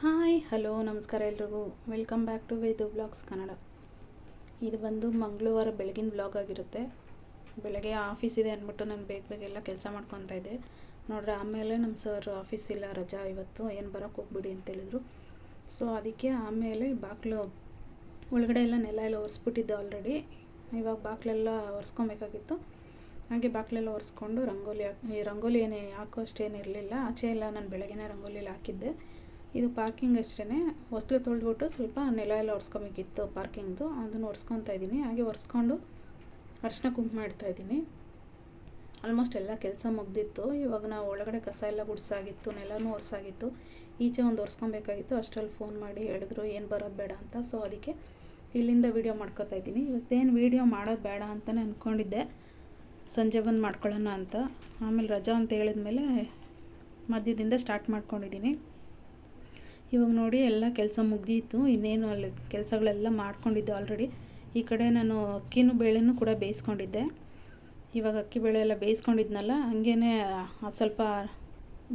Hi hello ನಮಸ್ಕಾರ ಎಲ್ರಿಗೂ. Welcome back to Vedu blogs Kannada. ಇದು ಬಂದು ಮಂಗಳವಾರ ಬೆಳಗಿನ ಬ್ಲಾಗ್ ಆಗಿರುತ್ತೆ. ಬೆಳಗ್ಗೆ ಆಫೀಸ್ ಇದೆ ಅಂದ್ಬಿಟ್ಟು ನಾನು ಬೇಗ ಎಲ್ಲ ಕೆಲಸ ಮಾಡ್ಕೊತಾ ಇದ್ದೆ ನೋಡ್ರಿ. ಆಮೇಲೆ ನಮ್ಮ ಸರ್ ಆಫೀಸ್ ಇಲ್ಲ, ರಜಾ ಇವತ್ತು, ಏನು ಬರೋಕ್ಕೆ ಹೋಗ್ಬಿಡಿ ಅಂತೇಳಿದ್ರು. ಸೊ ಅದಕ್ಕೆ ಆಮೇಲೆ ಬಾಗಿಲು ಒಳಗಡೆ ಎಲ್ಲ ನೆಲ ಎಲ್ಲ ಒರೆಸ್ಬಿಟ್ಟಿದ್ದೆ ಆಲ್ರೆಡಿ. ಇವಾಗ ಬಾಗಿಲೆಲ್ಲ ಒರೆಸ್ಕೊಬೇಕಾಗಿತ್ತು. ಹಾಗೆ ಬಾಗಿಲೆಲ್ಲ ಒರೆಸ್ಕೊಂಡು ರಂಗೋಲಿ ಏನೇ ಹಾಕೋ ಅಷ್ಟೇನಿರಲಿಲ್ಲ. ಆಚೆ ಎಲ್ಲ ನಾನು ಬೆಳಗ್ಗೆನೇ ರಂಗೋಲಿಯಲ್ಲಿ ಹಾಕಿದ್ದೆ. ಇದು ಪಾರ್ಕಿಂಗ್ ಅಷ್ಟೇ. ಹೊಸ್ಲು ತೊಳೆದ್ಬಿಟ್ಟು ಸ್ವಲ್ಪ ನೆಲ ಎಲ್ಲ ಒರೆಸ್ಕೊಬೇಕಿತ್ತು ಪಾರ್ಕಿಂಗ್ದು, ಅದನ್ನು ಒರೆಸ್ಕೊತಾ ಇದ್ದೀನಿ. ಹಾಗೆ ಒರೆಸ್ಕೊಂಡು ಅರಿಶಿನ ಕುಂಕುಮ ಇಡ್ತಾಯಿದ್ದೀನಿ. ಆಲ್ಮೋಸ್ಟ್ ಎಲ್ಲ ಕೆಲಸ ಮುಗ್ದಿತ್ತು. ಇವಾಗ ನಾವು ಒಳಗಡೆ ಕಸ ಎಲ್ಲ ಗುಡಿಸಾಗಿತ್ತು, ನೆಲನೂ ಒರೆಸಾಗಿತ್ತು, ಈಚೆ ಒಂದು ಒರೆಸ್ಕೊಬೇಕಾಗಿತ್ತು. ಅಷ್ಟರಲ್ಲಿ ಫೋನ್ ಮಾಡಿ ಹೇಳಿದ್ರು ಏನು ಬರೋದು ಬೇಡ ಅಂತ. ಸೊ ಅದಕ್ಕೆ ಇಲ್ಲಿಂದ ವೀಡಿಯೋ ಮಾಡ್ಕೊತಾ ಇದ್ದೀನಿ. ಇವತ್ತೇನು ವೀಡಿಯೋ ಮಾಡೋದು ಬೇಡ ಅಂತಲೇ ಅಂದ್ಕೊಂಡಿದ್ದೆ, ಸಂಜೆ ಬಂದು ಮಾಡ್ಕೊಳ್ಳೋಣ ಅಂತ. ಆಮೇಲೆ ರಜಾ ಅಂತ ಹೇಳಿದ್ಮೇಲೆ ಮಧ್ಯದಿಂದ ಸ್ಟಾರ್ಟ್ ಮಾಡ್ಕೊಂಡಿದ್ದೀನಿ. ಇವಾಗ ನೋಡಿ ಎಲ್ಲ ಕೆಲಸ ಮುಗಿದಿತ್ತು. ಇನ್ನೇನು ಅಲ್ಲಿ ಕೆಲಸಗಳೆಲ್ಲ ಮಾಡ್ಕೊಂಡಿದ್ದೆ ಆಲ್ರೆಡಿ. ಈ ಕಡೆ ನಾನು ಅಕ್ಕಿನೂ ಬೇಳೆನೂ ಕೂಡ ಬೇಯಿಸ್ಕೊಂಡಿದ್ದೆ. ಇವಾಗ ಅಕ್ಕಿ ಬೇಳೆ ಎಲ್ಲ ಬೇಯಿಸ್ಕೊಂಡಿದ್ನಲ್ಲ, ಹಂಗೇ ಅದು ಸ್ವಲ್ಪ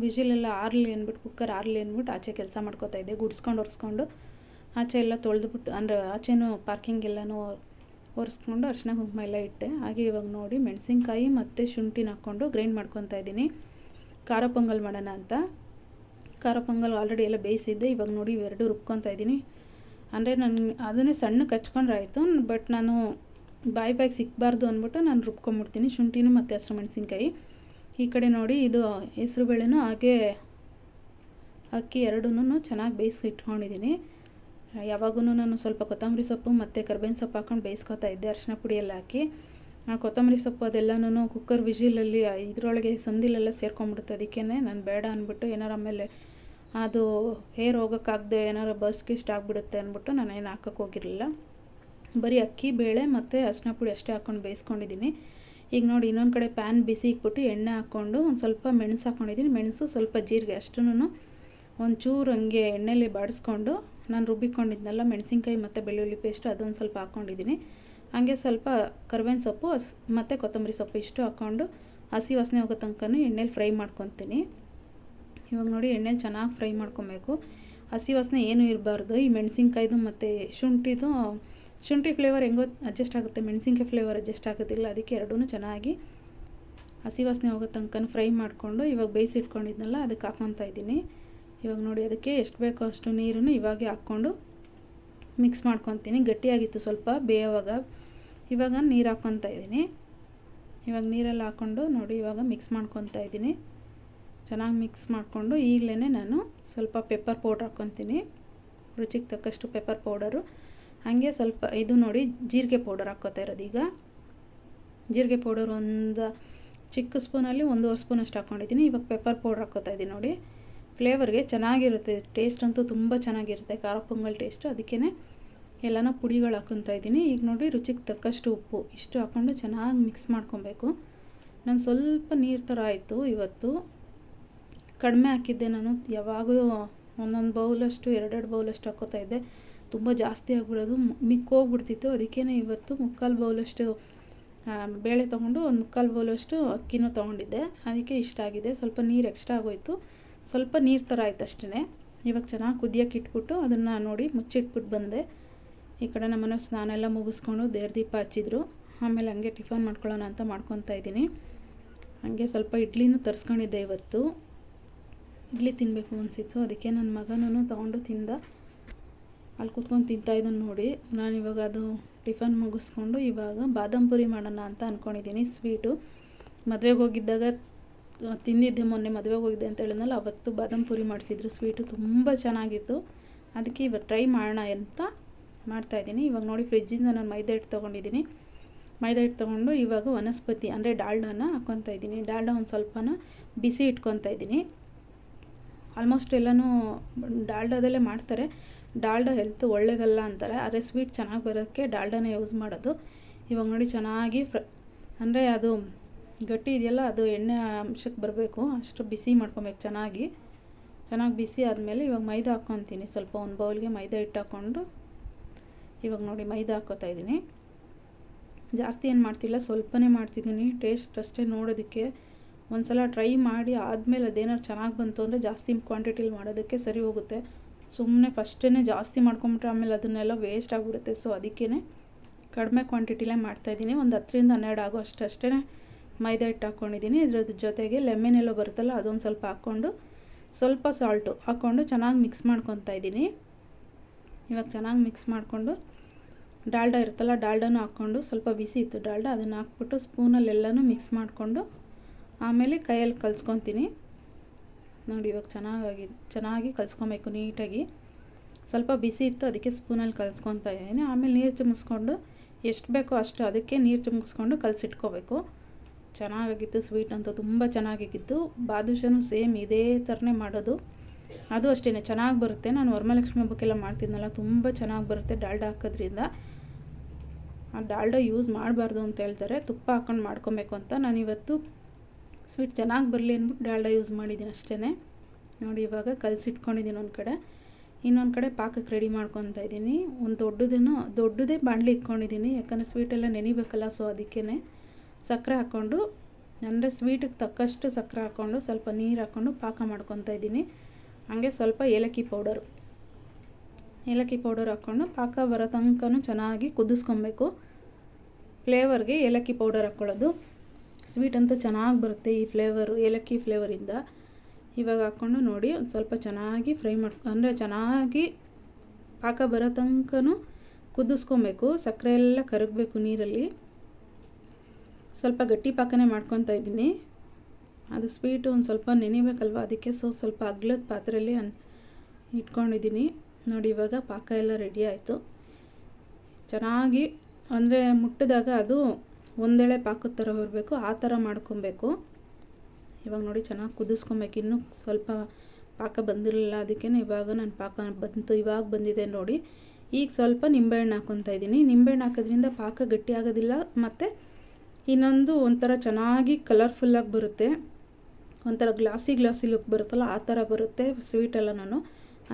ವಿಜಿಲೆಲ್ಲ ಆರಲಿ ಅಂದ್ಬಿಟ್ಟು, ಕುಕ್ಕರ್ ಆರಲಿ ಅಂದ್ಬಿಟ್ಟು ಆಚೆ ಕೆಲಸ ಮಾಡ್ಕೊತಾ ಇದ್ದೆ. ಗುಡಿಸ್ಕೊಂಡು ಒರೆಸ್ಕೊಂಡು ಆಚೆ ಎಲ್ಲ ತೊಳೆದ್ಬಿಟ್ಟು, ಅಂದರೆ ಆಚೆನೂ ಪಾರ್ಕಿಂಗ್ ಎಲ್ಲನೂ ಒರೆಸ್ಕೊಂಡು ಅರಿಶಿನ ಕುಂಕುಮ ಎಲ್ಲ ಇಟ್ಟೆ. ಹಾಗೆ ಇವಾಗ ನೋಡಿ ಮೆಣಸಿನ್ಕಾಯಿ ಮತ್ತು ಶುಂಠಿನ ಹಾಕ್ಕೊಂಡು ಗ್ರೈಂಡ್ ಮಾಡ್ಕೊತಾ ಇದ್ದೀನಿ, ಖಾರ ಪೊಂಗಲ್ ಮಾಡೋಣ ಅಂತ. ಖಾರ ಪೊಂಗಲ್ ಆಲ್ರೆಡಿ ಎಲ್ಲ ಬೇಯಿಸಿದ್ದೆ. ಇವಾಗ ನೋಡಿ ಇವೆರಡು ರುಬ್ಕೊತಾ ಇದ್ದೀನಿ. ಅಂದರೆ ನಾನು ಅದನ್ನೇ ಸಣ್ಣಕ್ಕೆ ಹಚ್ಕೊಂಡ್ರೆ ಆಯಿತು, ಬಟ್ ನಾನು ಬಾಯಿಗೆ ಸಿಕ್ಕಬಾರ್ದು ಅಂದ್ಬಿಟ್ಟು ನಾನು ರುಬ್ಕೊಂಬಿಡ್ತೀನಿ ಶುಂಠಿನೂ ಮತ್ತು ಹಸಿರು ಮೆಣಸಿನ್ಕಾಯಿ. ಈ ಕಡೆ ನೋಡಿ ಇದು ಹೆಸರು ಬೇಳೆನೂ ಹಾಗೆ ಅಕ್ಕಿ ಎರಡೂ ಚೆನ್ನಾಗಿ ಬೇಯಿಸಿ ಇಟ್ಕೊಂಡಿದ್ದೀನಿ. ಯಾವಾಗೂ ನಾನು ಸ್ವಲ್ಪ ಕೊತ್ತಂಬರಿ ಸೊಪ್ಪು ಮತ್ತು ಕರ್ಬೇವಿನ ಸೊಪ್ಪು ಹಾಕ್ಕೊಂಡು ಬೇಯಿಸ್ಕೊತಾ ಇದ್ದೆ, ಅರಿಶಿನ ಪುಡಿ ಎಲ್ಲ ಹಾಕಿ. ಕೊತ್ತಂಬರಿ ಸೊಪ್ಪು ಅದೆಲ್ಲನೂ ಕುಕ್ಕರ್ ವಿಜಿಲಲ್ಲಿ ಇದರೊಳಗೆ ಸಂದಿಲೆಲ್ಲ ಸೇರ್ಕೊಂಡ್ಬಿಡುತ್ತೆ. ಅದಕ್ಕೇ ನಾನು ಬೇಡ ಅಂದ್ಬಿಟ್ಟು, ಏನಾರು ಆಮೇಲೆ ಅದು ಹೇರ್ ಹೋಗೋಕ್ಕಾಗದೆ ಏನಾರು ಬಸ್ಗೆ ಇಷ್ಟ ಆಗಿಬಿಡುತ್ತೆ ಅಂದ್ಬಿಟ್ಟು ನಾನು ಏನು ಹಾಕೋಕ್ಕೆ ಹೋಗಿರಲಿಲ್ಲ. ಬರೀ ಅಕ್ಕಿ ಬೇಳೆ ಮತ್ತು ಅರಿಶಿನ ಪುಡಿ ಅಷ್ಟೇ ಹಾಕ್ಕೊಂಡು ಬೇಯಿಸ್ಕೊಂಡಿದ್ದೀನಿ. ಈಗ ನೋಡಿ ಇನ್ನೊಂದು ಕಡೆ ಪ್ಯಾನ್ ಬಿಸಿ ಇಕ್ಬಿಟ್ಟು ಎಣ್ಣೆ ಹಾಕ್ಕೊಂಡು ಒಂದು ಸ್ವಲ್ಪ ಮೆಣಸು ಹಾಕ್ಕೊಂಡಿದ್ದೀನಿ. ಮೆಣಸು ಸ್ವಲ್ಪ ಜೀರಿಗೆ ಅಷ್ಟೂ ಒಂಚೂರು ಹಂಗೆ ಎಣ್ಣೆಲಿ ಬಾಡಿಸ್ಕೊಂಡು ನಾನು ರುಬ್ಬಿಕೊಂಡಿದ್ನಲ್ಲ ಮೆಣಸಿನ್ಕಾಯಿ ಮತ್ತು ಬೆಳ್ಳುಳ್ಳಿ ಪೇಸ್ಟ್, ಅದೊಂದು ಸ್ವಲ್ಪ ಹಾಕ್ಕೊಂಡಿದ್ದೀನಿ. ಹಾಗೆ ಸ್ವಲ್ಪ ಕರ್ಬೇವಿನ ಸೊಪ್ಪು ಮತ್ತು ಕೊತ್ತಂಬರಿ ಸೊಪ್ಪು ಇಷ್ಟು ಹಾಕ್ಕೊಂಡು ಹಸಿ ವಾಸನೆ ಹೋಗೋ ತನಕ ಎಣ್ಣೆಲಿ ಫ್ರೈ ಮಾಡ್ಕೊತೀನಿ. ಇವಾಗ ನೋಡಿ ಎಣ್ಣೆಲಿ ಚೆನ್ನಾಗಿ ಫ್ರೈ ಮಾಡ್ಕೊಬೇಕು, ಹಸಿ ವಾಸನೆ ಏನೂ ಇರಬಾರ್ದು. ಈ ಮೆಣಸಿನ್ಕಾಯ್ದು ಮತ್ತು ಶುಂಠಿ ಫ್ಲೇವರ್ ಹೆಂಗೋ ಅಡ್ಜಸ್ಟ್ ಆಗುತ್ತೆ, ಮೆಣಸಿನ್ಕಾಯಿ ಫ್ಲೇವರ್ ಅಡ್ಜಸ್ಟ್ ಆಗೋದಿಲ್ಲ. ಅದಕ್ಕೆ ಎರಡೂ ಚೆನ್ನಾಗಿ ಹಸಿ ವಾಸನೆ ಹೋಗೋ ತನಕ ಫ್ರೈ ಮಾಡಿಕೊಂಡು ಇವಾಗ ಬೇಯಿಸಿಟ್ಕೊಂಡಿದ್ನಲ್ಲ ಅದಕ್ಕೆ ಹಾಕ್ಕೊತಾ ಇದ್ದೀನಿ. ಇವಾಗ ನೋಡಿ ಅದಕ್ಕೆ ಎಷ್ಟು ಬೇಕೋ ಅಷ್ಟು ನೀರನ್ನು ಇವಾಗೆ ಹಾಕ್ಕೊಂಡು ಮಿಕ್ಸ್ ಮಾಡ್ಕೊತೀನಿ. ಗಟ್ಟಿಯಾಗಿತ್ತು ಸ್ವಲ್ಪ ಬೇಯೋವಾಗ. ಇವಾಗ ನೀರು ಹಾಕ್ಕೊತಾ ಇದ್ದೀನಿ. ಇವಾಗ ನೀರೆಲ್ಲ ಹಾಕ್ಕೊಂಡು ನೋಡಿ ಇವಾಗ ಮಿಕ್ಸ್ ಮಾಡ್ಕೊತಾ ಇದ್ದೀನಿ. ಚೆನ್ನಾಗಿ ಮಿಕ್ಸ್ ಮಾಡಿಕೊಂಡು ಈಗಲೇ ನಾನು ಸ್ವಲ್ಪ ಪೆಪ್ಪರ್ ಪೌಡ್ರ್ ಹಾಕ್ಕೊತೀನಿ, ರುಚಿಗೆ ತಕ್ಕಷ್ಟು ಪೆಪ್ಪರ್ ಪೌಡರು. ಹಾಗೆ ಸ್ವಲ್ಪ ಇದು ನೋಡಿ ಜೀರಿಗೆ ಪೌಡರ್ ಹಾಕ್ಕೊತಾ ಇರೋದು. ಈಗ ಜೀರಿಗೆ ಪೌಡರ್ ಒಂದು ಚಿಕ್ಕ ಸ್ಪೂನಲ್ಲಿ 1.5 ಸ್ಪೂನ್ ಅಷ್ಟು ಹಾಕ್ಕೊಂಡಿದ್ದೀನಿ. ಇವಾಗ ಪೆಪ್ಪರ್ ಪೌಡ್ರ್ ಹಾಕ್ಕೊತಾ ಇದ್ದೀನಿ. ನೋಡಿ ಫ್ಲೇವರ್ಗೆ ಚೆನ್ನಾಗಿರುತ್ತೆ, ಟೇಸ್ಟ್ ಅಂತೂ ತುಂಬ ಚೆನ್ನಾಗಿರುತ್ತೆ, ಖಾರ ಪೊಂಗಲ್ ಟೇಸ್ಟು. ಅದಕ್ಕೇ ಎಲ್ಲನೂ ಪುಡಿಗಳು ಹಾಕ್ಕೊತಾ ಇದ್ದೀನಿ. ಈಗ ನೋಡಿ ರುಚಿಗೆ ತಕ್ಕಷ್ಟು ಉಪ್ಪು ಇಷ್ಟು ಹಾಕ್ಕೊಂಡು ಚೆನ್ನಾಗಿ ಮಿಕ್ಸ್ ಮಾಡ್ಕೊಬೇಕು. ನಾನು ಸ್ವಲ್ಪ ನೀರು ಥರ ಆಯಿತು ಇವತ್ತು, ಕಡಿಮೆ ಹಾಕಿದ್ದೆ. ನಾನು ಯಾವಾಗೂ ಒಂದೊಂದು ಬೌಲಷ್ಟು 2 ಬೌಲಷ್ಟು ಹಾಕ್ಕೋತಾ ಇದ್ದೆ, ತುಂಬ ಜಾಸ್ತಿ ಆಗಿಬಿಡೋದು, ಮಿಕ್ಕೋಗ್ಬಿಡ್ತಿತ್ತು. ಅದಕ್ಕೇ ಇವತ್ತು 3/4 ಬೌಲಷ್ಟು ಬೇಳೆ ತೊಗೊಂಡು 1/4 ಬೌಲಷ್ಟು ಅಕ್ಕಿನೂ ತೊಗೊಂಡಿದ್ದೆ. ಅದಕ್ಕೆ ಇಷ್ಟ ಆಗಿದೆ. ಸ್ವಲ್ಪ ನೀರು ಎಕ್ಸ್ಟ್ರಾ ಆಗೋಯಿತು, ಸ್ವಲ್ಪ ನೀರು ಥರ ಆಯ್ತು ಅಷ್ಟೇ. ಇವಾಗ ಚೆನ್ನಾಗಿ ಕುದಿಯೋಕೆ ಇಟ್ಬಿಟ್ಟು ಅದನ್ನು ನೋಡಿ ಮುಚ್ಚಿಟ್ಬಿಟ್ಟು ಬಂದೆ. ಈ ಕಡೆ ನಮ್ಮನೆ ಸ್ನಾನ ಎಲ್ಲ ಮುಗಿಸ್ಕೊಂಡು ದೇವ್ರ ದೀಪ ಹಚ್ಚಿದ್ರು. ಆಮೇಲೆ ಹಂಗೆ ಟಿಫನ್ ಮಾಡ್ಕೊಳ್ಳೋಣ ಅಂತ ಮಾಡ್ಕೊತಾ ಇದ್ದೀನಿ. ಹಾಗೆ ಸ್ವಲ್ಪ ಇಡ್ಲಿನೂ ತರಿಸ್ಕೊಂಡಿದ್ದೆ ಇವತ್ತು, ಇಡ್ಲಿ ತಿನ್ನಬೇಕು ಅನಿಸಿತ್ತು. ಅದಕ್ಕೆ ನನ್ನ ಮಗನೂ ತೊಗೊಂಡು ತಿಂದ, ಅಲ್ಲಿ ಕೂತ್ಕೊಂಡು ತಿಂತಾಯಿದ್ದನ್ನು ನೋಡಿ. ನಾನು ಇವಾಗ ಅದು ಟಿಫನ್ ಮುಗಿಸ್ಕೊಂಡು ಇವಾಗ ಬಾದಾಮ್ ಪುರಿ ಮಾಡೋಣ ಅಂತ ಅಂದ್ಕೊಂಡಿದ್ದೀನಿ. ಸ್ವೀಟು ಮದುವೆಗೆ ಹೋಗಿದ್ದಾಗ ತಿಂದಿದ್ದೆ, ಮೊನ್ನೆ ಮದುವೆಗೆ ಹೋಗಿದ್ದೆ ಅಂತ ಹೇಳಿದ್ನಲ್ಲ, ಅವತ್ತು ಬಾದಾಮ್ ಪುರಿ ಮಾಡಿಸಿದ್ರು. ಸ್ವೀಟು ತುಂಬ ಚೆನ್ನಾಗಿತ್ತು. ಅದಕ್ಕೆ ಇವಾಗ ಟ್ರೈ ಮಾಡೋಣ ಅಂತ ಮಾಡ್ತಾಯಿದ್ದೀನಿ. ಇವಾಗ ನೋಡಿ ಫ್ರಿಜ್ಜಿಂದ ನಾನು ಮೈದಾ ಹಿಟ್ಟು ತೊಗೊಂಡಿದ್ದೀನಿ. ಮೈದಾ ಹಿಟ್ಟು ತೊಗೊಂಡು ಇವಾಗ ವನಸ್ಪತಿ ಅಂದರೆ ಡಾಲ್ಡಾನ ಹಾಕ್ಕೊತಾ ಇದ್ದೀನಿ. ಡಾಲ್ಡಾ ಒಂದು ಸ್ವಲ್ಪನ ಬಿಸಿ ಇಟ್ಕೊತಾ ಇದ್ದೀನಿ. ಆಲ್ಮೋಸ್ಟ್ ಎಲ್ಲನೂ ಡಾಲ್ಡಾದಲ್ಲೇ ಮಾಡ್ತಾರೆ. ಡಾಲ್ಡಾ ಹೆಲ್ತ್ ಒಳ್ಳೆಯದಲ್ಲ ಅಂತಾರೆ, ಆದರೆ ಸ್ವೀಟ್ ಚೆನ್ನಾಗಿ ಬರೋಕ್ಕೆ ಡಾಲ್ಡಾನೇ ಯೂಸ್ ಮಾಡೋದು. ಇವಾಗ ನೋಡಿ ಚೆನ್ನಾಗಿ ಅಂದರೆ ಅದು ಗಟ್ಟಿ ಇದೆಯಲ್ಲ, ಅದು ಎಣ್ಣೆ ಅಂಶಕ್ಕೆ ಬರಬೇಕು, ಅಷ್ಟು ಬಿಸಿ ಮಾಡ್ಕೊಬೇಕು. ಚೆನ್ನಾಗಿ ಬಿಸಿ ಆದಮೇಲೆ ಇವಾಗ ಮೈದಾ ಹಾಕ್ಕೊತೀನಿ. ಸ್ವಲ್ಪ ಒಂದು ಬೌಲ್ಗೆ ಮೈದಾ ಹಿಟ್ಟು ಹಾಕ್ಕೊಂಡು ಇವಾಗ ನೋಡಿ ಮೈದಾ ಹಾಕ್ಕೊತಾ ಇದ್ದೀನಿ. ಜಾಸ್ತಿ ಏನು ಮಾಡ್ತಿಲ್ಲ, ಸ್ವಲ್ಪನೇ ಮಾಡ್ತಿದ್ದೀನಿ, ಟೇಸ್ಟ್ ಅಷ್ಟೇ ನೋಡೋದಕ್ಕೆ. ಒಂದು ಸಲ ಟ್ರೈ ಮಾಡಿ ಆದಮೇಲೆ ಅದೇನಾದ್ರು ಚೆನ್ನಾಗಿ ಬಂತು ಅಂದರೆ ಜಾಸ್ತಿ ಕ್ವಾಂಟಿಟಿಲಿ ಮಾಡೋದಕ್ಕೆ ಸರಿ ಹೋಗುತ್ತೆ. ಸುಮ್ಮನೆ ಫಸ್ಟೇ ಜಾಸ್ತಿ ಮಾಡ್ಕೊಂಬಿಟ್ರೆ ಆಮೇಲೆ ಅದನ್ನೆಲ್ಲ ವೇಸ್ಟ್ ಆಗಿಬಿಡುತ್ತೆ. ಸೊ ಅದಕ್ಕೇ ಕಡಿಮೆ ಕ್ವಾಂಟಿಟಿಲೇ ಮಾಡ್ತಾಯಿದ್ದೀನಿ. ಒಂದು 10ರಿಂದ 12 ಆಗೋ ಅಷ್ಟೇ ಮೈದಾ ಹಿಟ್ಟು ಹಾಕ್ಕೊಂಡಿದ್ದೀನಿ. ಇದ್ರ ಜೊತೆಗೆ ಲೆಮನ್ ಎಲ್ಲೋ ಬರುತ್ತಲ್ಲ ಅದೊಂದು ಸ್ವಲ್ಪ ಹಾಕ್ಕೊಂಡು ಸ್ವಲ್ಪ ಸಾಲ್ಟು ಹಾಕ್ಕೊಂಡು ಚೆನ್ನಾಗಿ ಮಿಕ್ಸ್ ಮಾಡ್ಕೊತಾ ಇದ್ದೀನಿ. ಇವಾಗ ಚೆನ್ನಾಗಿ ಮಿಕ್ಸ್ ಮಾಡಿಕೊಂಡು ಡಾಲ್ಡಾ ಇರುತ್ತಲ್ಲ ಡಾಲ್ಡಾನು ಹಾಕ್ಕೊಂಡು ಸ್ವಲ್ಪ ಬಿಸಿ ಇತ್ತು ಡಾಲ್ಡಾ, ಅದನ್ನು ಹಾಕ್ಬಿಟ್ಟು ಸ್ಪೂನಲ್ಲೆಲ್ಲನೂ ಮಿಕ್ಸ್ ಮಾಡಿಕೊಂಡು ಆಮೇಲೆ ಕೈಯಲ್ಲಿ ಕಲಿಸ್ಕೊತೀನಿ. ನೋಡಿ ಇವಾಗ ಚೆನ್ನಾಗಿ ಕಲಿಸ್ಕೊಬೇಕು ನೀಟಾಗಿ. ಸ್ವಲ್ಪ ಬಿಸಿ ಇತ್ತು ಅದಕ್ಕೆ ಸ್ಪೂನಲ್ಲಿ ಕಲಿಸ್ಕೊತಾ ಇದ್ದೀನಿ. ಆಮೇಲೆ ನೀರು ಚಿಮ್ಮಿಸ್ಕೊಂಡು ಎಷ್ಟು ಬೇಕೋ ಅಷ್ಟು ಅದಕ್ಕೆ ನೀರು ಚಿಮ್ಮಿಸ್ಕೊಂಡು ಕಲಸಿಟ್ಕೋಬೇಕು. ಚೆನ್ನಾಗಿತ್ತು ಸ್ವೀಟ್ ಅಂತೂ ತುಂಬ ಚೆನ್ನಾಗಿತ್ತು. ಬಾದುಷಾನು ಸೇಮ್ ಇದೇ ಥರನೇ ಮಾಡೋದು, ಅದು ಅಷ್ಟೇ ಚೆನ್ನಾಗಿ ಬರುತ್ತೆ. ನಾನು ವರಮಹಾಲಕ್ಷ್ಮಿ ಹಬ್ಬಕ್ಕೆಲ್ಲ ಮಾಡ್ತಿದ್ನಲ್ಲ ತುಂಬ ಚೆನ್ನಾಗಿ ಬರುತ್ತೆ ಡಾಲ್ಡಾ ಹಾಕೋದ್ರಿಂದ. ಆ ಡಾಲ್ಡಾ ಯೂಸ್ ಮಾಡಬಾರ್ದು ಅಂತ ಹೇಳ್ತಾರೆ, ತುಪ್ಪ ಹಾಕ್ಕೊಂಡು ಮಾಡ್ಕೊಬೇಕು ಅಂತ. ನಾನಿವತ್ತು ಸ್ವೀಟ್ ಚೆನ್ನಾಗಿ ಬರಲಿ ಅಂದ್ಬಿಟ್ಟು ಡಾಲ್ಡಾ ಯೂಸ್ ಮಾಡಿದ್ದೀನಿ ಅಷ್ಟೇ. ನೋಡಿ ಇವಾಗ ಕಲಸಿಟ್ಕೊಂಡಿದ್ದೀನಿ ಒಂದು ಕಡೆ. ಇನ್ನೊಂದು ಕಡೆ ಪಾಕಕ್ಕೆ ರೆಡಿ ಮಾಡ್ಕೊತಾ ಇದ್ದೀನಿ. ಒಂದು ದೊಡ್ಡದೇ ಬಾಣಲಿ ಇಟ್ಕೊಂಡಿದ್ದೀನಿ, ಯಾಕಂದರೆ ಸ್ವೀಟೆಲ್ಲ ನೆನಿಬೇಕಲ್ಲ. ಸೊ ಅದಕ್ಕೇ ಸಕ್ಕರೆ ಹಾಕ್ಕೊಂಡು, ಅಂದರೆ ಸ್ವೀಟಿಗೆ ತಕ್ಕಷ್ಟು ಸಕ್ಕರೆ ಹಾಕ್ಕೊಂಡು ಸ್ವಲ್ಪ ನೀರು ಹಾಕ್ಕೊಂಡು ಪಾಕ ಮಾಡ್ಕೊತಾ ಇದ್ದೀನಿ. ಹಾಗೆ ಸ್ವಲ್ಪ ಏಲಕ್ಕಿ ಪೌಡರ್ ಹಾಕ್ಕೊಂಡು ಪಾಕ ಬರೋ ತನಕನೂ ಚೆನ್ನಾಗಿ ಕುದಿಸ್ಕೊಬೇಕು. ಫ್ಲೇವರ್ಗೆ ಏಲಕ್ಕಿ ಪೌಡರ್ ಹಾಕ್ಕೊಳ್ಳೋದು, ಸ್ವೀಟ್ ಅಂತೂ ಚೆನ್ನಾಗಿ ಬರುತ್ತೆ ಈ ಫ್ಲೇವರು, ಏಲಕ್ಕಿ ಫ್ಲೇವರಿಂದ. ಇವಾಗ ಹಾಕ್ಕೊಂಡು ನೋಡಿ ಒಂದು ಸ್ವಲ್ಪ ಚೆನ್ನಾಗಿ ಫ್ರೈ ಅಂದರೆ ಚೆನ್ನಾಗಿ ಪಾಕ ಬರೋ ತನಕನೂ ಕುದಿಸ್ಕೊಬೇಕು. ಸಕ್ಕರೆ ಎಲ್ಲ ಕರಗಬೇಕು ನೀರಲ್ಲಿ. ಸ್ವಲ್ಪ ಗಟ್ಟಿ ಪಾಕನೇ ಮಾಡ್ಕೊತಾ ಇದ್ದೀನಿ. ಅದು ಸ್ವೀಟು ಒಂದು ಸ್ವಲ್ಪ ನೆನಿಬೇಕಲ್ವ, ಅದಕ್ಕೆ ಸ್ವಲ್ಪ ಅಗ್ಲದ ಪಾತ್ರೆಯಲ್ಲಿ ಇಟ್ಕೊಂಡಿದ್ದೀನಿ. ನೋಡಿ ಇವಾಗ ಪಾಕ ಎಲ್ಲ ರೆಡಿ ಆಯಿತು. ಚೆನ್ನಾಗಿ ಅಂದರೆ ಮುಟ್ಟಿದಾಗ ಅದು ಒಂದೇಳೆ ಪಾಕದ ಥರ ಬರಬೇಕು, ಆ ಥರ ಮಾಡ್ಕೊಬೇಕು. ಇವಾಗ ನೋಡಿ ಚೆನ್ನಾಗಿ ಕುದಿಸ್ಕೊಬೇಕು. ಇನ್ನೂ ಸ್ವಲ್ಪ ಪಾಕ ಬಂದಿರಲಿಲ್ಲ, ಅದಕ್ಕೆ ಇವಾಗ ನನ್ನ ಪಾಕ ಬಂತು, ಇವಾಗ ಬಂದಿದೆ ನೋಡಿ. ಈಗ ಸ್ವಲ್ಪ ನಿಂಬೆಹಣ್ಣು ಹಾಕ್ಕೊತಾ ಇದ್ದೀನಿ. ನಿಂಬೆಹಣ್ಣು ಹಾಕೋದ್ರಿಂದ ಪಾಕ ಗಟ್ಟಿ ಆಗೋದಿಲ್ಲ, ಮತ್ತು ಇನ್ನೊಂದು ಒಂಥರ ಚೆನ್ನಾಗಿ ಕಲರ್ಫುಲ್ಲಾಗಿ ಬರುತ್ತೆ. ಒಂಥರ ಗ್ಲಾಸಿ ಲುಕ್ ಬರುತ್ತಲ್ಲ ಆ ಥರ ಬರುತ್ತೆ ಸ್ವೀಟೆಲ್ಲನೂ.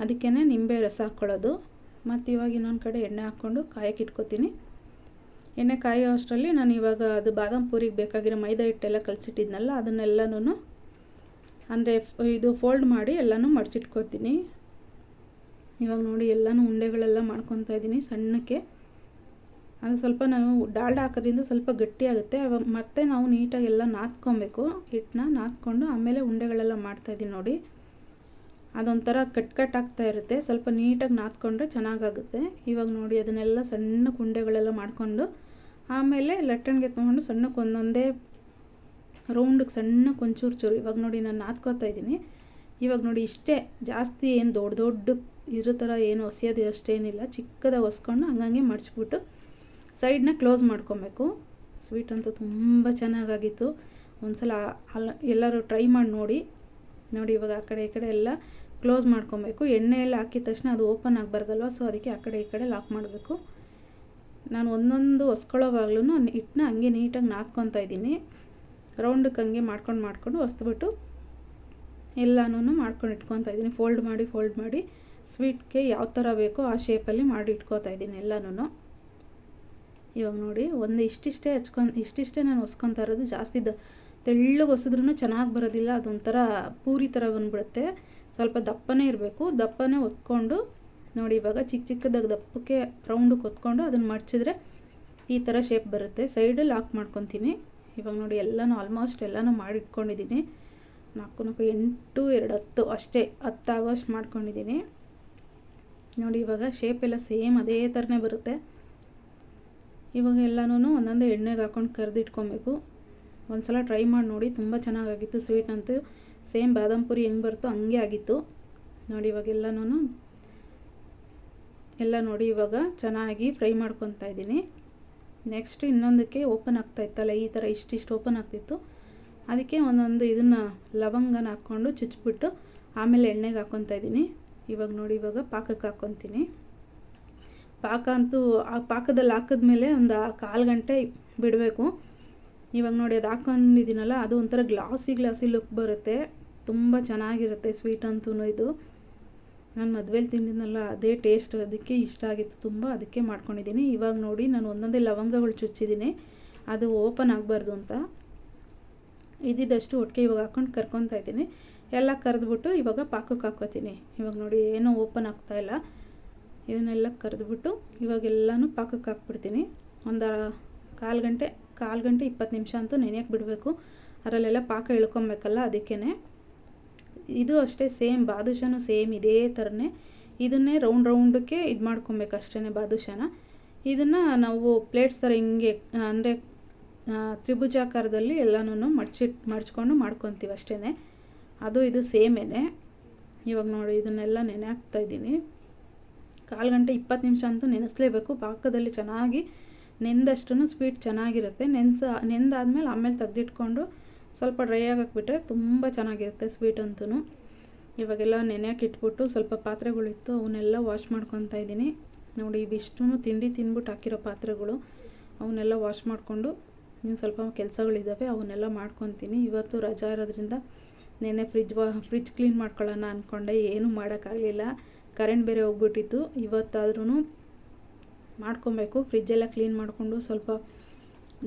ಅದಕ್ಕೇ ನಿಂಬೆ ರಸ ಹಾಕ್ಕೊಳ್ಳೋದು. ಮತ್ತು ಇವಾಗ ಇನ್ನೊಂದು ಕಡೆ ಎಣ್ಣೆ ಹಾಕ್ಕೊಂಡು ಕಾಯಕ್ಕೆ ಇಟ್ಕೊತೀನಿ. ಎಣ್ಣೆ ಕಾಯೋ ಅಷ್ಟರಲ್ಲಿ ನಾನು ಇವಾಗ ಅದು ಬಾದಾಮ್ ಪೂರಿಗೆ ಬೇಕಾಗಿರೋ ಮೈದಾ ಹಿಟ್ಟೆಲ್ಲ ಕಲಸಿಟ್ಟಿದ್ನಲ್ಲ ಅದನ್ನೆಲ್ಲನೂ ಅಂದರೆ ಇದು ಫೋಲ್ಡ್ ಮಾಡಿ ಎಲ್ಲನೂ ಮಡಚಿಟ್ಕೊತೀನಿ. ಇವಾಗ ನೋಡಿ ಎಲ್ಲನೂ ಉಂಡೆಗಳೆಲ್ಲ ಮಾಡ್ಕೊತಾ ಇದ್ದೀನಿ ಸಣ್ಣಕ್ಕೆ. ಅದು ಸ್ವಲ್ಪ ನಾವು ಡಾಲ್ಡಾ ಹಾಕೋದ್ರಿಂದ ಸ್ವಲ್ಪ ಗಟ್ಟಿಯಾಗುತ್ತೆ. ಮತ್ತೆ ನಾವು ನೀಟಾಗಿ ಎಲ್ಲ ನಾದ್ಕೊಬೇಕು, ಹಿಟ್ಟನ್ನ ನಾದ್ಕೊಂಡು ಆಮೇಲೆ ಉಂಡೆಗಳೆಲ್ಲ ಮಾಡ್ತಾಯಿದ್ದೀನಿ ನೋಡಿ. ಅದೊಂಥರ ಕಟ್ ಆಗ್ತಾ ಇರುತ್ತೆ, ಸ್ವಲ್ಪ ನೀಟಾಗಿ ನಾದ್ಕೊಂಡ್ರೆ ಚೆನ್ನಾಗಾಗುತ್ತೆ. ಇವಾಗ ನೋಡಿ ಅದನ್ನೆಲ್ಲ ಸಣ್ಣ ಉಂಡೆಗಳೆಲ್ಲ ಮಾಡಿಕೊಂಡು ಆಮೇಲೆ ಲಟ್ಟಣಿಗೆ ತೊಗೊಂಡು ಸಣ್ಣಕ್ಕೆ ಒಂದೊಂದೇ ರೌಂಡಿಗೆ ಸಣ್ಣಕ್ಕೆ ಒಂಚೂರು ಇವಾಗ ನೋಡಿ ನಾನು ನಾದ್ಕೋತಾ ಇದ್ದೀನಿ. ಇವಾಗ ನೋಡಿ ಇಷ್ಟೇ, ಜಾಸ್ತಿ ಏನು ದೊಡ್ಡ ಇರೋ ಥರ ಏನು ಹೊಸಿಯೋದು ಅಷ್ಟೇನಿಲ್ಲ, ಚಿಕ್ಕದಾಗಿ ಹೊಸ್ಕೊಂಡು ಹಂಗಂಗೆ ಮಡಚ್ಬಿಟ್ಟು ಸೈಡನ್ನ ಕ್ಲೋಸ್ ಮಾಡ್ಕೊಬೇಕು. ಸ್ವೀಟ್ ಅಂತೂ ತುಂಬ ಚೆನ್ನಾಗಾಗಿತ್ತು. ಒಂದ್ಸಲ ಎಲ್ಲರೂ ಟ್ರೈ ಮಾಡಿ ನೋಡಿ. ಇವಾಗ ಆ ಕಡೆ ಈ ಕಡೆ ಎಲ್ಲ ಕ್ಲೋಸ್ ಮಾಡ್ಕೊಬೇಕು. ಎಣ್ಣೆ ಎಲ್ಲ ಹಾಕಿದ ತಕ್ಷಣ ಅದು ಓಪನ್ ಆಗಬಾರ್ದಲ್ವ, ಸೊ ಅದಕ್ಕೆ ಆ ಕಡೆ ಈ ಕಡೆ ಲಾಕ್ ಮಾಡಬೇಕು. ನಾನು ಒಂದೊಂದು ಹೊಸ್ಕೊಳ್ಳೋವಾಗ್ಲೂ ಹಿಟ್ಟನ್ನ ಹಂಗೆ ನೀಟಾಗಿ ನಾದ್ಕೊತಾ ಇದ್ದೀನಿ. ರೌಂಡಕ್ಕೆ ಹಂಗೆ ಮಾಡ್ಕೊಂಡು ಹೊಸ್ಬಿಟ್ಟು ಎಲ್ಲನೂ ಮಾಡ್ಕೊಂಡು ಇಟ್ಕೊತಾ ಇದ್ದೀನಿ. ಫೋಲ್ಡ್ ಮಾಡಿ ಸ್ವೀಟ್ಗೆ ಯಾವ ಥರ ಬೇಕೋ ಆ ಶೇಪಲ್ಲಿ ಮಾಡಿ ಇಟ್ಕೊತಾ ಇದ್ದೀನಿ ಎಲ್ಲನೂ. ಇವಾಗ ನೋಡಿ ಒಂದು ಇಷ್ಟಿಷ್ಟೇ ನಾನು ಹೊಸ್ಕೊತಾ ಇರೋದು. ಜಾಸ್ತಿ ತೆಳ್ಳಗೆ ಹೊಸಿದ್ರೂ ಚೆನ್ನಾಗಿ ಬರೋದಿಲ್ಲ, ಅದೊಂಥರ ಪೂರಿ ಥರ ಬಂದುಬಿಡುತ್ತೆ. ಸ್ವಲ್ಪ ದಪ್ಪನೇ ಇರಬೇಕು, ದಪ್ಪನೇ ಒತ್ಕೊಂಡು ನೋಡಿ ಇವಾಗ ಚಿಕ್ಕದಾಗಿ ದಪ್ಪಕ್ಕೆ ರೌಂಡಕ್ಕೆ ಒತ್ಕೊಂಡು ಅದನ್ನು ಮಡಚಿದ್ರೆ ಈ ಥರ ಶೇಪ್ ಬರುತ್ತೆ. ಸೈಡಲ್ಲಿ ಲಾಕ್ ಮಾಡ್ಕೊತೀನಿ. ಇವಾಗ ನೋಡಿ ಎಲ್ಲನೂ ಆಲ್ಮೋಸ್ಟ್ ಎಲ್ಲನೂ ಮಾಡಿ ಇಟ್ಕೊಂಡಿದ್ದೀನಿ. 4 8 2 10 ಅಷ್ಟೇ, 10 ಆಗೋಷ್ಟು ಮಾಡ್ಕೊಂಡಿದ್ದೀನಿ ನೋಡಿ. ಇವಾಗ ಶೇಪ್ ಎಲ್ಲ ಸೇಮ್ ಅದೇ ಥರನೇ ಬರುತ್ತೆ. ಇವಾಗ ಎಲ್ಲನೂ ಒಂದೊಂದೇ ಎಣ್ಣೆಗೆ ಹಾಕ್ಕೊಂಡು ಕರೆದಿಟ್ಕೊಬೇಕು. ಒಂದು ಸಲ ಟ್ರೈ ಮಾಡಿ ನೋಡಿ, ತುಂಬ ಚೆನ್ನಾಗಾಗಿತ್ತು ಸ್ವೀಟ್ ಅಂತೂ. ಸೇಮ್ ಬಾದಾಮ್ ಪೂರಿ ಹೆಂಗೆ ಬರುತ್ತೋ ಹಂಗೆ ಆಗಿತ್ತು ನೋಡಿ. ಇವಾಗ ಎಲ್ಲ ನೋಡಿ ಇವಾಗ ಚೆನ್ನಾಗಿ ಫ್ರೈ ಮಾಡ್ಕೊತಾ ಇದ್ದೀನಿ. ನೆಕ್ಸ್ಟ್ ಇನ್ನೊಂದಕ್ಕೆ ಓಪನ್ ಆಗ್ತಾ ಇತ್ತಲ್ಲ, ಈ ಥರ ಇಷ್ಟಿಷ್ಟು ಓಪನ್ ಆಗ್ತಿತ್ತು, ಅದಕ್ಕೆ ಒಂದೊಂದು ಇದನ್ನು ಲವಂಗನ ಹಾಕ್ಕೊಂಡು ಚುಚ್ಚಿಬಿಟ್ಟು ಆಮೇಲೆ ಎಣ್ಣೆಗೆ ಹಾಕ್ಕೊತಾ ಇದ್ದೀನಿ. ಇವಾಗ ನೋಡಿ ಇವಾಗ ಪಾಕಕ್ಕೆ ಹಾಕ್ಕೊತೀನಿ. ಪಾಕ ಅಂತೂ ಆ ಪಾಕದಲ್ಲಿ ಹಾಕಿದ್ಮೇಲೆ ಒಂದು 1/4 ಗಂಟೆ ಬಿಡಬೇಕು. ಇವಾಗ ನೋಡಿ ಅದು ಹಾಕ್ಕೊಂಡಿದ್ದೀನಲ್ಲ, ಅದು ಒಂಥರ ಗ್ಲಾಸಿ ಲುಕ್ ಬರುತ್ತೆ, ತುಂಬ ಚೆನ್ನಾಗಿರುತ್ತೆ ಸ್ವೀಟ್ ಅಂತೂ. ಇದು ನಾನು ಮದುವೆಲಿ ತಿಂದಿದ್ನಲ್ಲ ಅದೇ ಟೇಸ್ಟ್, ಅದಕ್ಕೆ ಇಷ್ಟ ಆಗಿತ್ತು ತುಂಬ, ಅದಕ್ಕೆ ಮಾಡ್ಕೊಂಡಿದ್ದೀನಿ. ಇವಾಗ ನೋಡಿ ನಾನು ಒಂದೊಂದೇ ಲವಂಗಗಳು ಚುಚ್ಚಿದ್ದೀನಿ, ಅದು ಓಪನ್ ಆಗಬಾರ್ದು ಅಂತ. ಇದ್ದಿದ್ದಷ್ಟು ಒಟ್ಟಿಗೆ ಇವಾಗ ಹಾಕ್ಕೊಂಡು ಕರ್ಕೊತಾ ಇದ್ದೀನಿ. ಎಲ್ಲ ಕರೆದ್ಬಿಟ್ಟು ಇವಾಗ ಪಾಕಕ್ಕೆ ಹಾಕ್ಕೋತೀನಿ. ಇವಾಗ ನೋಡಿ ಏನೂ ಓಪನ್ ಆಗ್ತಾಯಿಲ್ಲ. ಇದನ್ನೆಲ್ಲ ಕರೆದ್ಬಿಟ್ಟು ಇವಾಗೆಲ್ಲನೂ ಪಾಕಕ್ಕೆ ಹಾಕ್ಬಿಡ್ತೀನಿ. ಒಂದು ಕಾಲು ಗಂಟೆ 20 ನಿಮಿಷ ಅಂತೂ ನೆನೆಯಕ್ಕೆ ಬಿಡಬೇಕು. ಅದರಲ್ಲೆಲ್ಲ ಪಾಕ ಇಳ್ಕೊಬೇಕಲ್ಲ, ಅದಕ್ಕೇ. ಇದು ಅಷ್ಟೇ ಸೇಮ್ ಬಾದುಷಾನು ಸೇಮ್ ಇದೇ ಥರನೇ. ಇದನ್ನೇ ರೌಂಡಕ್ಕೆ ಇದು ಮಾಡ್ಕೊಬೇಕು ಅಷ್ಟೇ ಬಾದುಷಾನ. ಇದನ್ನು ನಾವು ಪ್ಲೇಟ್ಸ್ ಥರ ಹಿಂಗೆ ಅಂದರೆ ತ್ರಿಭುಜಾಕಾರದಲ್ಲಿ ಎಲ್ಲನೂ ಮಡ್ಚ್ಕೊಂಡು ಮಾಡ್ಕೊತೀವಿ ಅಷ್ಟೇ. ಅದು ಇದು ಸೇಮೇನೆ. ಇವಾಗ ನೋಡಿ ಇದನ್ನೆಲ್ಲ ನೆನೆ ಹಾಕ್ತಾಯಿದ್ದೀನಿ. ಕಾಲು ಗಂಟೆ 20 ನಿಮಿಷ ಅಂತೂ ನೆನೆಸಲೇಬೇಕು. ಪಾಕದಲ್ಲಿ ಚೆನ್ನಾಗಿ ನೆಂದಷ್ಟು ಸ್ವೀಟ್ ಚೆನ್ನಾಗಿರುತ್ತೆ. ನೆಂದಾದ್ಮೇಲೆ ಆಮೇಲೆ ತೆಗೆದಿಟ್ಕೊಂಡು ಸ್ವಲ್ಪ ಡ್ರೈ ಆಗಕ್ಕೆ ತುಂಬ ಚೆನ್ನಾಗಿರುತ್ತೆ ಸ್ವೀಟ್ ಅಂತೂ. ಇವಾಗೆಲ್ಲ ನೆನೆಯಕ್ಕೆ ಇಟ್ಬಿಟ್ಟು ಸ್ವಲ್ಪ ಪಾತ್ರೆಗಳಿತ್ತು, ಅವನ್ನೆಲ್ಲ ವಾಶ್ ಮಾಡ್ಕೊತಾ ಇದ್ದೀನಿ. ನೋಡಿ ಇವಿಷ್ಟು ತಿಂಡಿ ತಿಂದ್ಬಿಟ್ಟು ಹಾಕಿರೋ ಪಾತ್ರೆಗಳು, ಅವನ್ನೆಲ್ಲ ವಾಶ್ ಮಾಡಿಕೊಂಡು ಇನ್ನು ಸ್ವಲ್ಪ ಕೆಲಸಗಳಿದ್ದಾವೆ, ಅವನ್ನೆಲ್ಲ ಮಾಡ್ಕೊತೀನಿ. ಇವತ್ತು ರಜಾ ಇರೋದ್ರಿಂದ ನೆನ್ನೆ ಫ್ರಿಜ್ ಕ್ಲೀನ್ ಮಾಡ್ಕೊಳ್ಳೋಣ ಅಂದ್ಕೊಂಡೆ, ಏನೂ ಮಾಡೋಕ್ಕಾಗಲಿಲ್ಲ. ಕರೆಂಟ್ ಬೇರೆ ಹೋಗ್ಬಿಟ್ಟಿತ್ತು. ಇವತ್ತಾದ್ರೂ ಮಾಡ್ಕೊಬೇಕು. ಫ್ರಿಜ್ಜೆಲ್ಲ ಕ್ಲೀನ್ ಮಾಡಿಕೊಂಡು ಸ್ವಲ್ಪ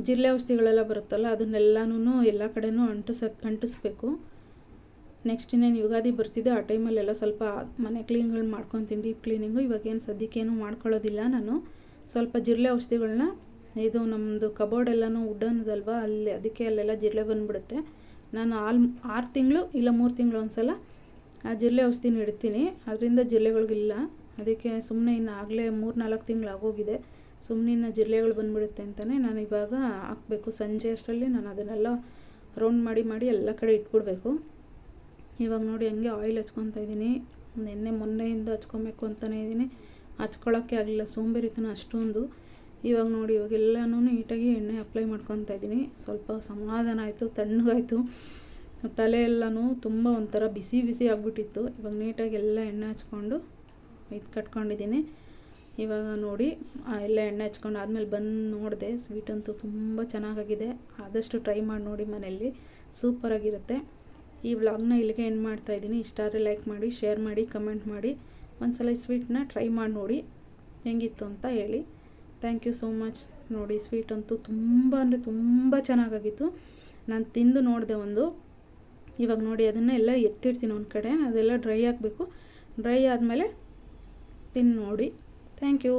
ಜಿರಳೆ ಔಷಧಿಗಳೆಲ್ಲ ಬರುತ್ತಲ್ಲ, ಅದನ್ನೆಲ್ಲನೂ ಎಲ್ಲ ಕಡೆನೂ ಅಂಟಿಸ್ಬೇಕು. ನೆಕ್ಸ್ಟ್ ಇನ್ನೇನು ಯುಗಾದಿ ಬರ್ತಿದೆ, ಆ ಟೈಮಲ್ಲೆಲ್ಲ ಸ್ವಲ್ಪ ಮನೆ ಕ್ಲೀನ್ಗಳು ಮಾಡ್ಕೊತೀನಿ, ಡೀಪ್ ಕ್ಲೀನಿಂಗು. ಇವಾಗೇನು ಸದ್ಯಕ್ಕೇನು ಮಾಡ್ಕೊಳ್ಳೋದಿಲ್ಲ ನಾನು. ಸ್ವಲ್ಪ ಜಿರಳೆ ಔಷಧಿಗಳನ್ನ, ಇದು ನಮ್ಮದು ಕಬೋರ್ಡ್ ಎಲ್ಲನೂ ವುಡನ್ದಲ್ವ, ಅದಕ್ಕೆ ಅಲ್ಲೆಲ್ಲ ಜಿರಳೆ ಬಂದುಬಿಡುತ್ತೆ. ನಾನು 6 ತಿಂಗಳು ಇಲ್ಲ 3 ತಿಂಗಳು ಒಂದ್ಸಲ ಆ ಜಿರಳೆ ಔಷಧಿನ ಇಡ್ತೀನಿ. ಅದರಿಂದ ಜಿರಳೆಗಳಿಗಿಲ್ಲ. ಅದಕ್ಕೆ ಸುಮ್ಮನೆ ಇನ್ನು ಆಗಲೇ 3-4 ತಿಂಗಳು ಆಗೋಗಿದೆ. ಸುಮ್ಮನೆ ಇನ್ನು ಜಿರಳೆಗಳು ಬಂದುಬಿಡುತ್ತೆ ಅಂತಲೇ ನಾನು ಇವಾಗ ಹಾಕಬೇಕು. ಸಂಜೆ ಅಷ್ಟರಲ್ಲಿ ನಾನು ಅದನ್ನೆಲ್ಲ ರೌಂಡ್ ಮಾಡಿ ಎಲ್ಲ ಕಡೆ ಇಟ್ಬಿಡ್ಬೇಕು. ಇವಾಗ ನೋಡಿ ಹಂಗೆ ಆಯಿಲ್ ಹಚ್ಕೊತಾ ಇದ್ದೀನಿ. ಮೊನ್ನೆಯಿಂದ ಹಚ್ಕೊಬೇಕು ಅಂತಲೇ ಇದ್ದೀನಿ, ಹಚ್ಕೊಳ್ಳೋಕ್ಕೆ ಆಗಲಿಲ್ಲ, ಸೋಂಬೇರಿತನ ಅಷ್ಟೊಂದು. ಇವಾಗ ನೋಡಿ ಇವಾಗೆಲ್ಲನೂ ನೀಟಾಗಿ ಎಣ್ಣೆ ಅಪ್ಲೈ ಮಾಡ್ಕೊತಾ ಇದ್ದೀನಿ. ಸ್ವಲ್ಪ ಸಮಾಧಾನ ಆಯಿತು, ತಣ್ಣಗಾಯಿತು. ತಲೆ ಎಲ್ಲನೂ ತುಂಬ ಒಂಥರ ಬಿಸಿ ಆಗಿಬಿಟ್ಟಿತ್ತು. ಇವಾಗ ನೀಟಾಗಿ ಎಲ್ಲ ಎಣ್ಣೆ ಹಚ್ಕೊಂಡು ಇದು ಕಟ್ಕೊಂಡಿದ್ದೀನಿ. ಇವಾಗ ನೋಡಿ ಎಲ್ಲ ಎಣ್ಣೆ ಹಚ್ಕೊಂಡು ಆದಮೇಲೆ ಬಂದು ನೋಡಿದೆ, ಸ್ವೀಟ್ ಅಂತೂ ತುಂಬ ಚೆನ್ನಾಗಾಗಿದೆ. ಆದಷ್ಟು ಟ್ರೈ ಮಾಡಿ ನೋಡಿ ಮನೆಯಲ್ಲಿ, ಸೂಪರಾಗಿರುತ್ತೆ. ಈ ವ್ಲಾಗ್ನ ಇಲ್ಲಿಗೆ ಎಂಡ್ ಮಾಡ್ತಾಯಿದ್ದೀನಿ. ಇಷ್ಟ ಆದರೆ ಲೈಕ್ ಮಾಡಿ, ಶೇರ್ ಮಾಡಿ, ಕಮೆಂಟ್ ಮಾಡಿ. ಒಂದ್ಸಲ ಈ ಸ್ವೀಟ್ನ ಟ್ರೈ ಮಾಡಿ ನೋಡಿ ಹೆಂಗಿತ್ತು ಅಂತ ಹೇಳಿ. Thank you so much. ನೋಡಿ ಸ್ವೀಟ್ ಅಂತೂ ತುಂಬ ಅಂದರೆ ತುಂಬ ಚೆನ್ನಾಗಾಗಿತ್ತು. ನಾನು ತಿಂದು ನೋಡಿದೆ ಒಂದು. ಇವಾಗ ನೋಡಿ ಅದನ್ನು ಎಲ್ಲ ಎತ್ತಿಡ್ತೀನಿ ಒಂದು ಕಡೆ, ಅದೆಲ್ಲ ಡ್ರೈ ಆಗಬೇಕು. ಡ್ರೈ ಆದಮೇಲೆ ತಿಂದು ನೋಡಿ. Thank you.